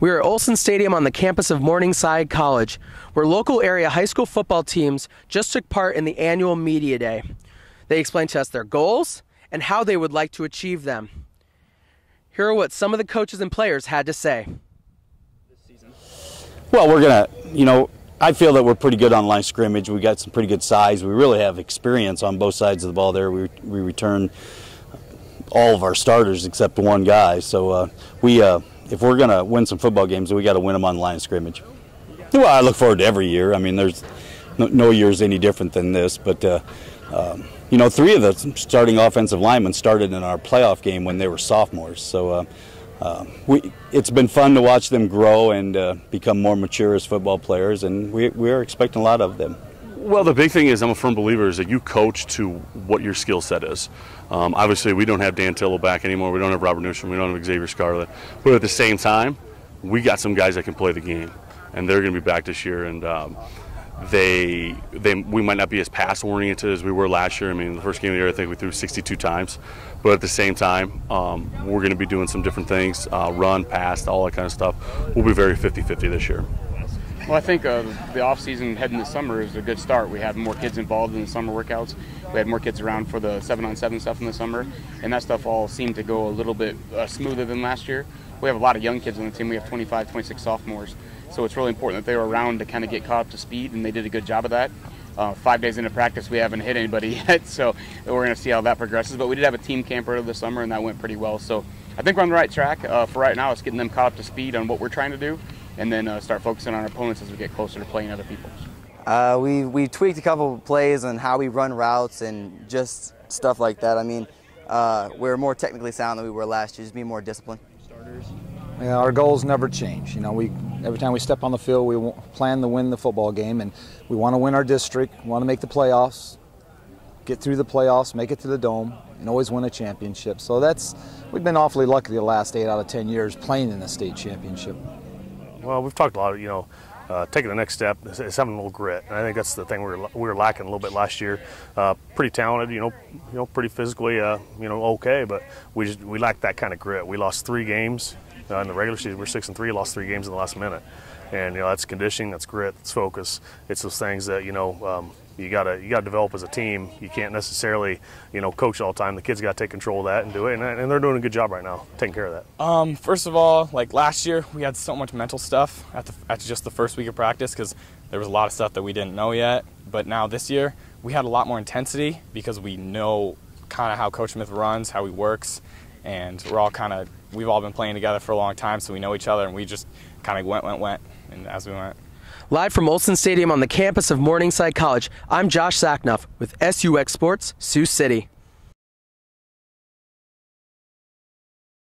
We are at Olson Stadium on the campus of Morningside College, where local area high school football teams just took part in the annual Media Day. They explained to us their goals and how they would like to achieve them. Here are what some of the coaches and players had to say. Well, we're going to, I feel that we're pretty good on line scrimmage. We got some pretty good size. We really have experience on both sides of the ball there. We return all of our starters except one guy. So if we're going to win some football games, we got to win them on the line of scrimmage. Well, I look forward to every year. I mean, there's no year is any different than this. But, three of the starting offensive linemen started in our playoff game when they were sophomores. So it's been fun to watch them grow and become more mature as football players, and we are expecting a lot of them. Well, the big thing is I'm a firm believer is that you coach to what your skill set is. Obviously, we don't have Dan Tillo back anymore. We don't have Robert Newsom. We don't have Xavier Scarlett. But at the same time, we got some guys that can play the game, and they're going to be back this year. And we might not be as pass-oriented as we were last year. I mean, the first game of the year, I think we threw 62 times. But at the same time, we're going to be doing some different things, run, pass, all that kind of stuff. We'll be very 50-50 this year. Well, I think the off-season heading this summer is a good start. We have more kids involved in the summer workouts. We had more kids around for the 7-on-7 stuff in the summer, and that stuff all seemed to go a little bit smoother than last year. We have a lot of young kids on the team. We have 25, 26 sophomores. So it's really important that they were around to kind of get caught up to speed, and they did a good job of that. 5 days into practice, we haven't hit anybody yet, so we're going to see how that progresses. But we did have a team camp earlier this summer, and that went pretty well. So I think we're on the right track. For right now, it's getting them caught up to speed on what we're trying to do, and then start focusing on our opponents as we get closer to playing other people. We tweaked a couple of plays on how we run routes and just stuff like that. I mean, we're more technically sound than we were last year, just being more disciplined. Yeah, our goals never change. Every time we step on the field, we plan to win the football game, and we want to win our district, want to make the playoffs, get through the playoffs, make it to the Dome, and always win a championship. So we've been awfully lucky the last 8 out of 10 years playing in the state championship. Well, we've talked a lot, taking the next step is having a little grit, and I think that's the thing we were lacking a little bit last year. Pretty talented, pretty physically, okay, but we lacked that kind of grit. We lost 3 games in the regular season. We're 6-3, lost 3 games in the last minute, and that's conditioning, that's grit, that's focus. It's those things that you gotta develop as a team. You can't necessarily coach all the time. The kids got to take control of that and do it, and they're doing a good job right now taking care of that. First of all, like last year, we had so much mental stuff at just the first week of practice because there was a lot of stuff that we didn't know yet. But now this year, we had a lot more intensity because we know kind of how Coach Smith runs, how he works, and we've all been playing together for a long time, so we know each other, and we just kind of went, and as we went. Live from Olson Stadium on the campus of Morningside College, I'm Josh Sacknuff with SUX Sports, Sioux City.